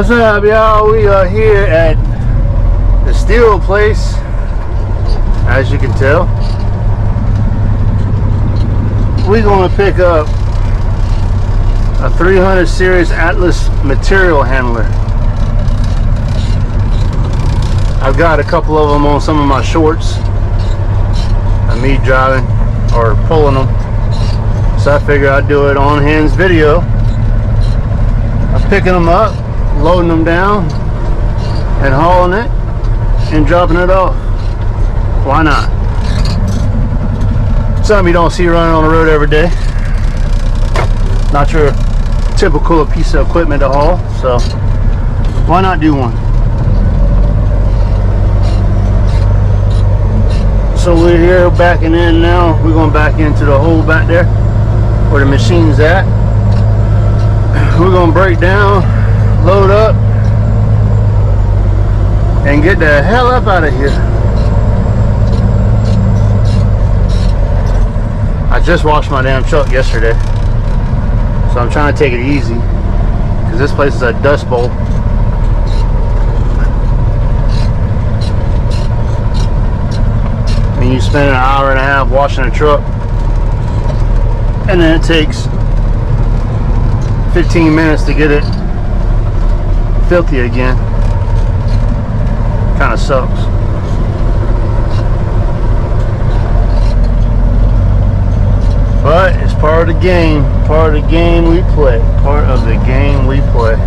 What's up, y'all? We are here at the steel place, as you can tell. We're going to pick up a 300 series Atlas material handler. I've got a couple of them on some of my shorts of me driving or pulling them, so I figured I'd do it on hands video. I'm picking them up, loading them down, and hauling it and dropping it off. Why not? Something you don't see running on the road every day. Not your typical piece of equipment to haul, so why not do one? So we're here backing in now. We're going back into the hole back there where the machine's at. We're going to break down, load up, and get the hell up out of here. I just washed my damn truck yesterday, so I'm trying to take it easy because this place is a dust bowl. And you spend an hour and a half washing a truck, and then it takes 15 minutes to get it filthy again. Kind of sucks. But it's part of the game. Part of the game we play. Part of the game we play.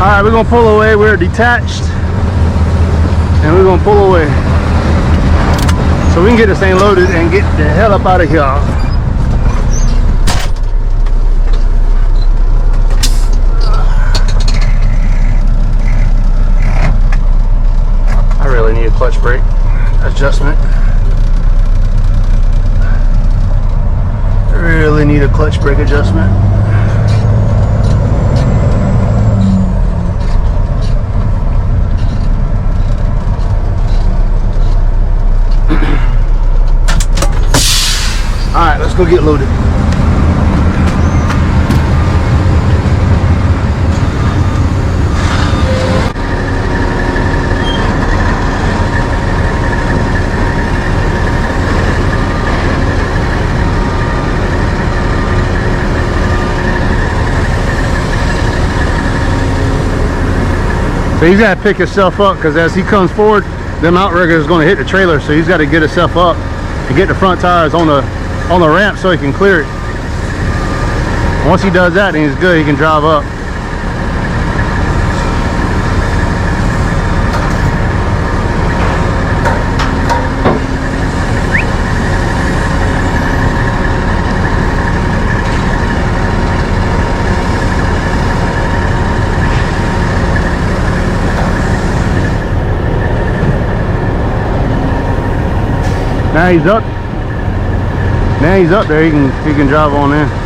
Alright, we're going to pull away. We're detached and we're going to pull away so we can get this thing loaded and get the hell up out of here. I really need a clutch brake adjustment. I really need a clutch brake adjustment. Alright, let's go get loaded. So he's got to pick himself up because as he comes forward, them outriggers is going to hit the trailer, so he's got to get himself up and get the front tires on the ramp so he can clear it. Once he does that, then he's good. He can drive up. Now he's up. Now he's up there. He can drive on in.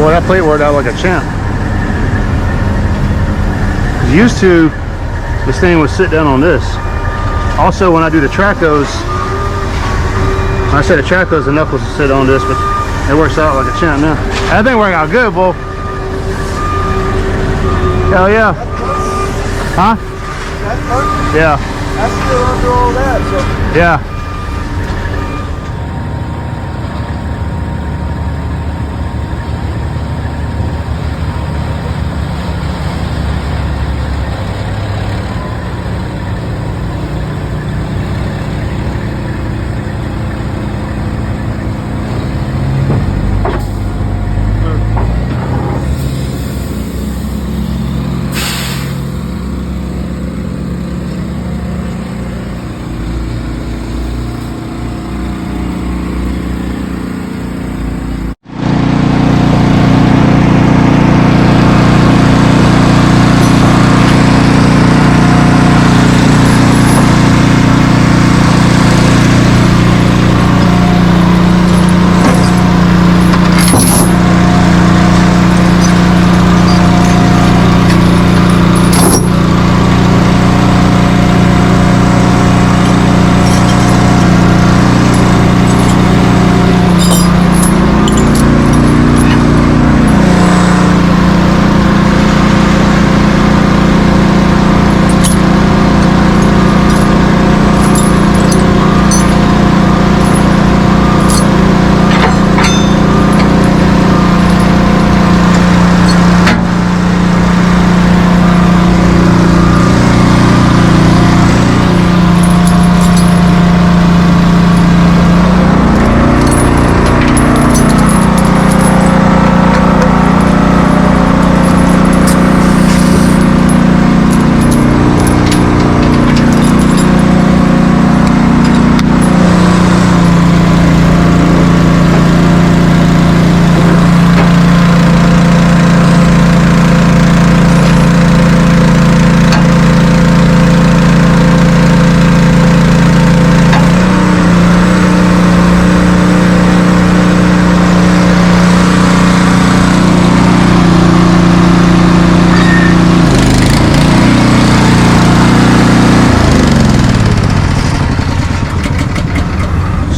Boy, that plate worked out like a champ. Used to, this thing would sit down on this. Also, when I do the Tracos, when I say the Tracos, the knuckles will sit on this, but it works out like a champ now. That thing worked out good, boy. Hell yeah. Huh? That's perfect. Yeah. That's still under all that, so. Yeah.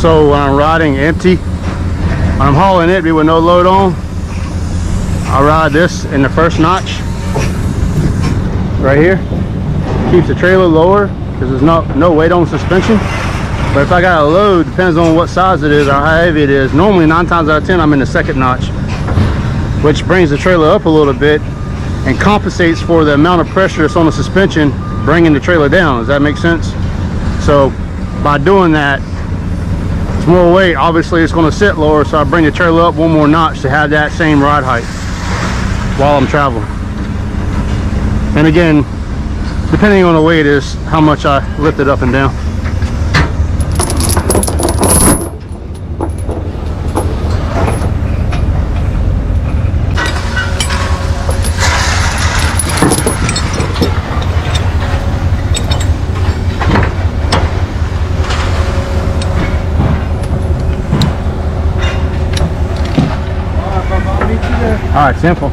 So when I'm riding empty, when I'm hauling it with no load on, I ride this in the first notch right here. Keeps the trailer lower because there's no weight on suspension. But if I got a load, depends on what size it is or how heavy it is. Normally 9 times out of 10 I'm in the second notch, which brings the trailer up a little bit and compensates for the amount of pressure that's on the suspension, bringing the trailer down. Does that make sense? So By doing that, it's more weight. Obviously, it's going to sit lower, so I bring the trailer up one more notch to have that same ride height while I'm traveling. And again, depending on the weight is how much I lift it up and down. All right, simple.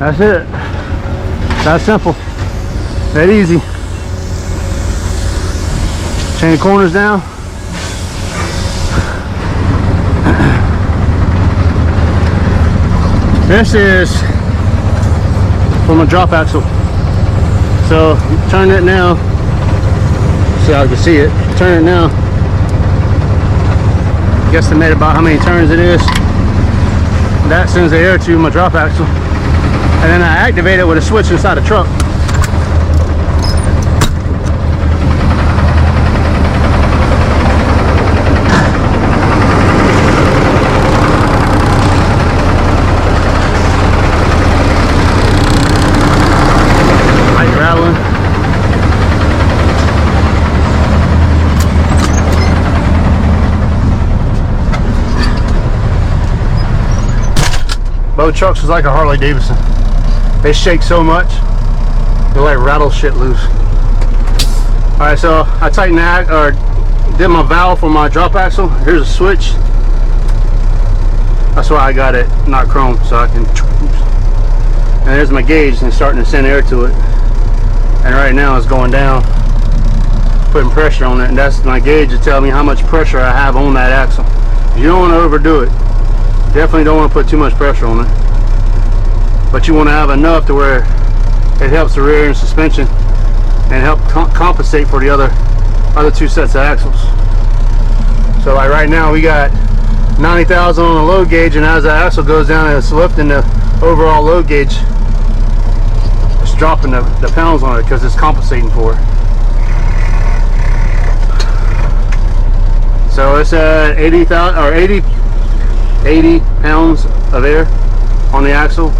That's it. That's simple. That easy. Chain the corners down. This is for my drop axle. So turn it now. So I can see it. Turn it now. Guesstimate about how many turns it is. That sends the air to my drop axle. And then I activate it with a switch inside the truck. Light rattling. Both trucks is like a Harley Davidson. They shake so much, they like rattle shit loose. All right, so I tightened that, or did my valve for my drop axle. Here's a switch. That's why I got it not chrome, so I can. And there's my gauge, and it's starting to send air to it. And right now it's going down, putting pressure on it, and that's my gauge to tell me how much pressure I have on that axle. You don't want to overdo it. Definitely don't want to put too much pressure on it. But you want to have enough to where it helps the rear and suspension and help compensate for the other two sets of axles. So like right now we got 90,000 on the load gauge, and as the axle goes down, it's lifting the overall load gauge. It's dropping the pounds on it because it's compensating for it. So it's at 80,000 or 80 pounds of air on the axle.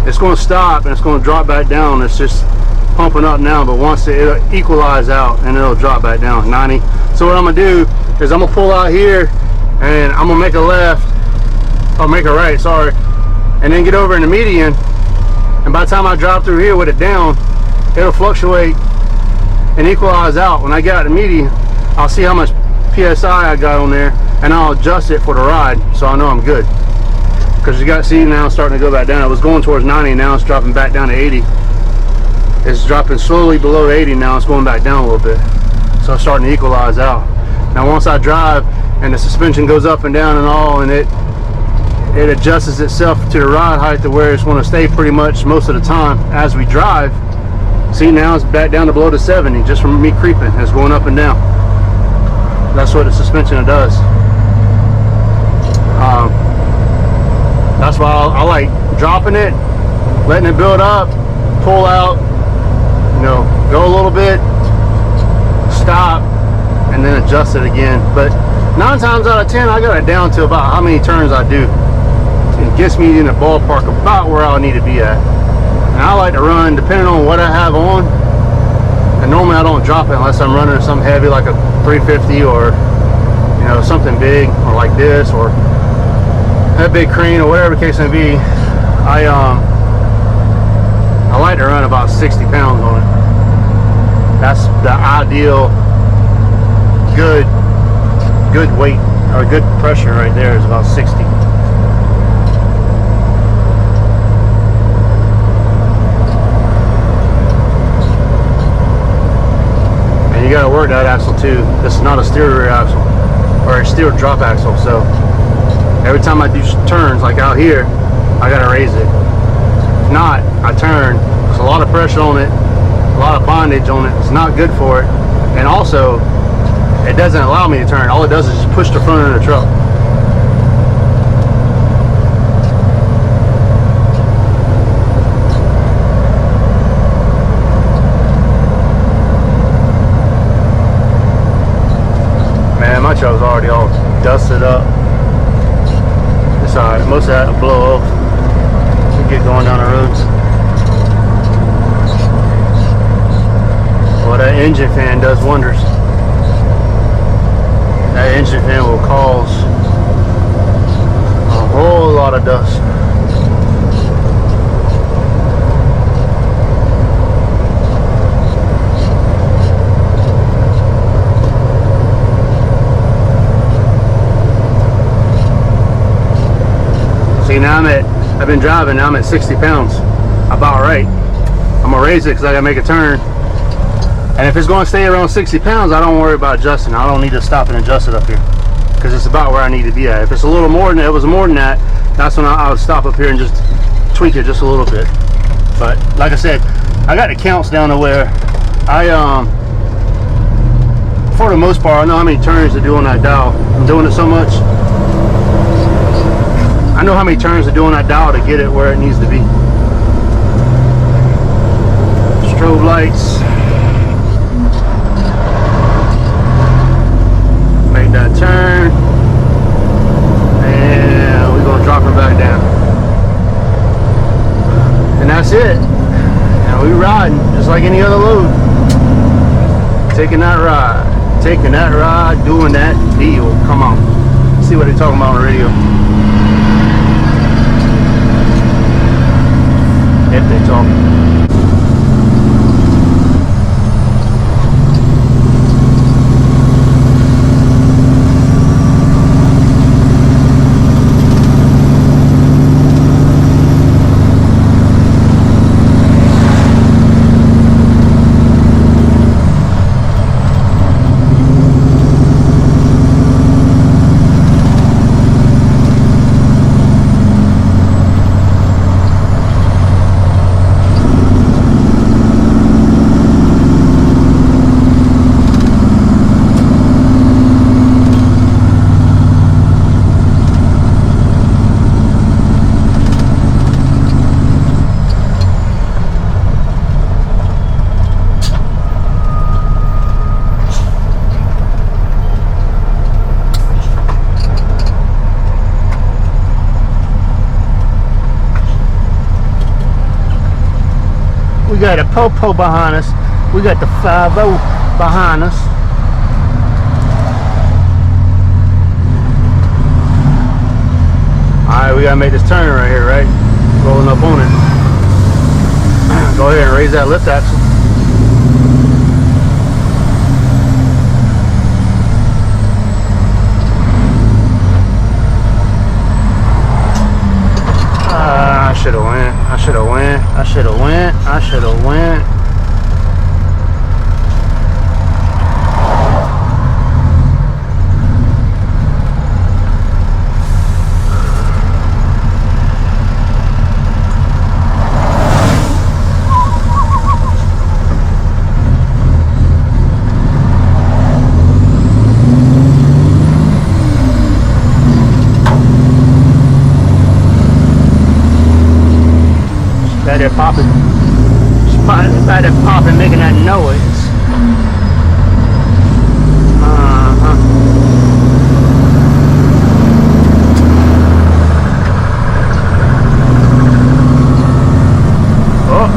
It's going to stop and it's going to drop back down. It's just pumping up now, but once it'll equalize out and it'll drop back down 90. So what I'm gonna do is I'm gonna pull out here and I'm gonna make a left, or make a right, sorry, and then get over in the median. And by the time I drop through here with it down, it'll fluctuate and equalize out. When I get out the median, I'll see how much PSI I got on there, and I'll adjust it for the ride, so I know I'm good. Because you got to see now it's starting to go back down. It was going towards 90, now it's dropping back down to 80. It's dropping slowly below 80 now. It's going back down a little bit, so it's starting to equalize out. Now once I drive and the suspension goes up and down and all, and it adjusts itself to the ride height to where it's going to stay pretty much most of the time as we drive. See, now it's back down to below the 70 just from me creeping. It's going up and down. That's what the suspension does. That's why I like dropping it, letting it build up, pull out, you know, go a little bit, stop, and then adjust it again. But 9 times out of 10, I got it down to about how many turns I do. It gets me in the ballpark about where I need to be at. And I like to run depending on what I have on. And normally I don't drop it unless I'm running something heavy like a 350 or, you know, something big, or like this, or that big crane or whatever the case may be, I like to run about 60 pounds on it. That's the ideal good weight or good pressure right there is about 60. And you got to work that axle too. This is not a steer rear axle or a steer drop axle, so every time I do turns like out here, I got to raise it. If not, I turn. There's a lot of pressure on it, a lot of bondage on it. It's not good for it, and also it doesn't allow me to turn. All it does is just push the front of the truck. Man, my truck's already all dusted up. It's alright, most of that will blow off. We get going down the roads. Well, that engine fan does wonders. That engine fan will cause a whole lot of dust. See, now I've been driving, now I'm at 60 pounds. About right. I'm gonna raise it because I gotta make a turn. And if it's going to stay around 60 pounds, I don't worry about adjusting. I don't need to stop and adjust it up here because it's about where I need to be at. If it's a little more than that, that's when I would stop up here and just tweak it just a little bit. But like I said, I got the counts down to where I for the most part, I know how many turns to do on that dial. I'm doing it so much. I know how many turns to do on that dial to get it where it needs to be. Strobe lights. Make that turn, and we're gonna drop her back down, and that's it. Now we riding just like any other load, taking that ride, doing that deal. Come on, see what they're talking about on the radio. If they talk. We got a Popo behind us. We got the 5-0 behind us. Alright, we gotta make this turn right here, right? Rolling up on it. Go ahead and raise that lift axle. I should have went. I should have went. I should have went. I should have went. They're popping. They're popping, making that noise. Oh.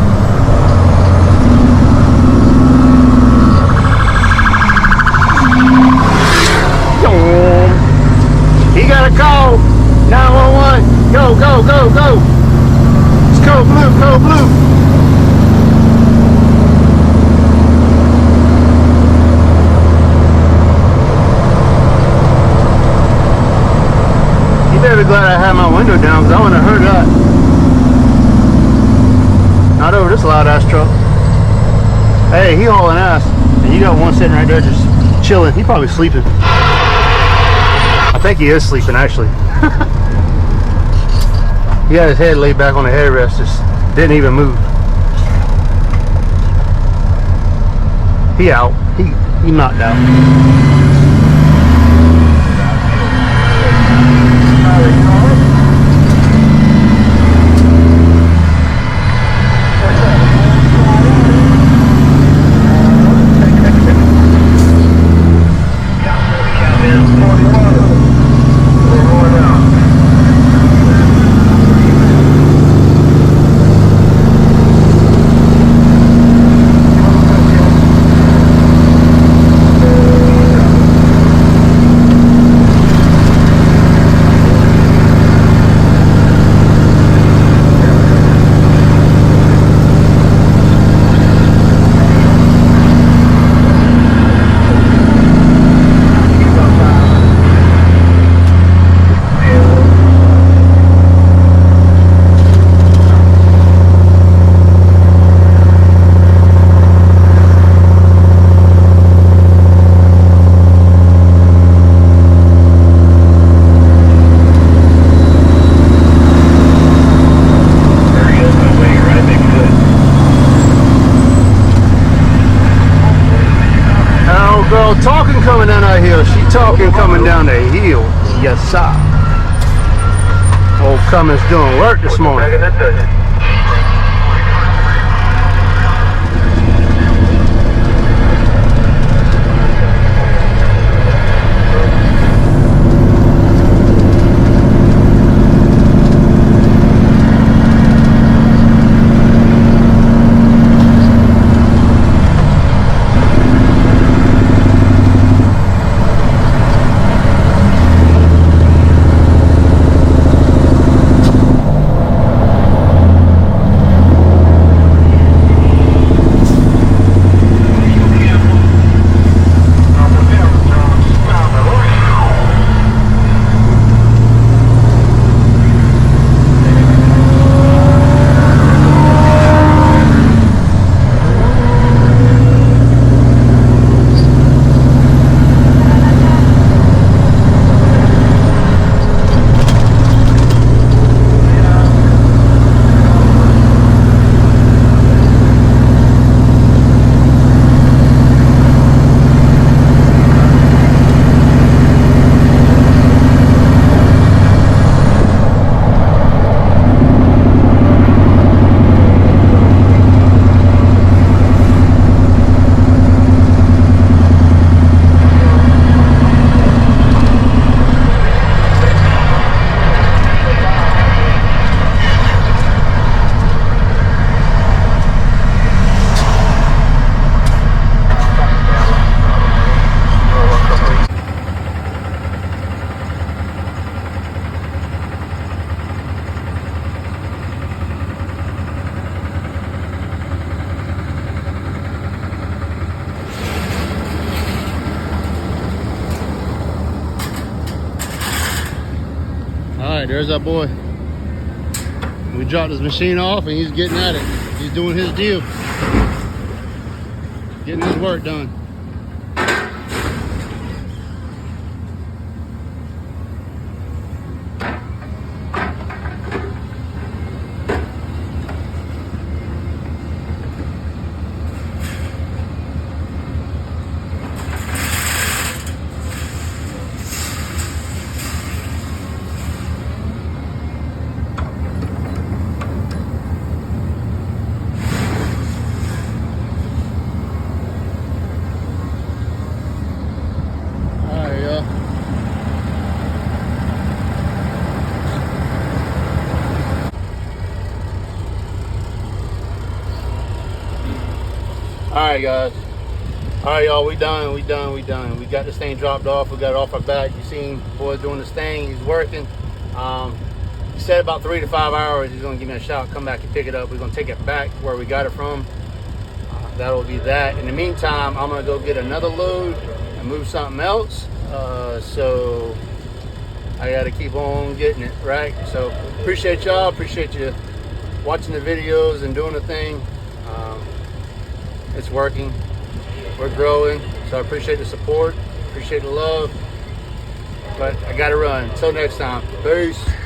He got a call. 911. Go, go, go, go. It's code blue, code blue. You better be glad I had my window down because I wouldn't have heard that. Not over this loud ass truck. Hey, he hauling ass. And you got one sitting right there just chilling. He probably sleeping. I think he is sleeping actually. He had his head laid back on the headrest, just didn't even move. He out. He knocked out. Talking coming down that hill. She talking coming down the hill. Yes, sir. Old Cummins doing work this morning. Alright, there's our boy. We dropped his machine off and he's getting at it. He's doing his deal. Getting his work done. Alright guys. Alright y'all, we done. We got this thing dropped off. We got it off our back. You seen boy doing this thing. He's working. He said about 3 to 5 hours he's gonna give me a shout, come back and pick it up. We're gonna take it back where we got it from. That'll be that. In the meantime, I'm gonna go get another load and move something else. So I gotta keep on getting it, right? So appreciate y'all, appreciate you watching the videos and doing the thing. It's working, we're growing, so I appreciate the support, appreciate the love, but I gotta run. Until next time, peace.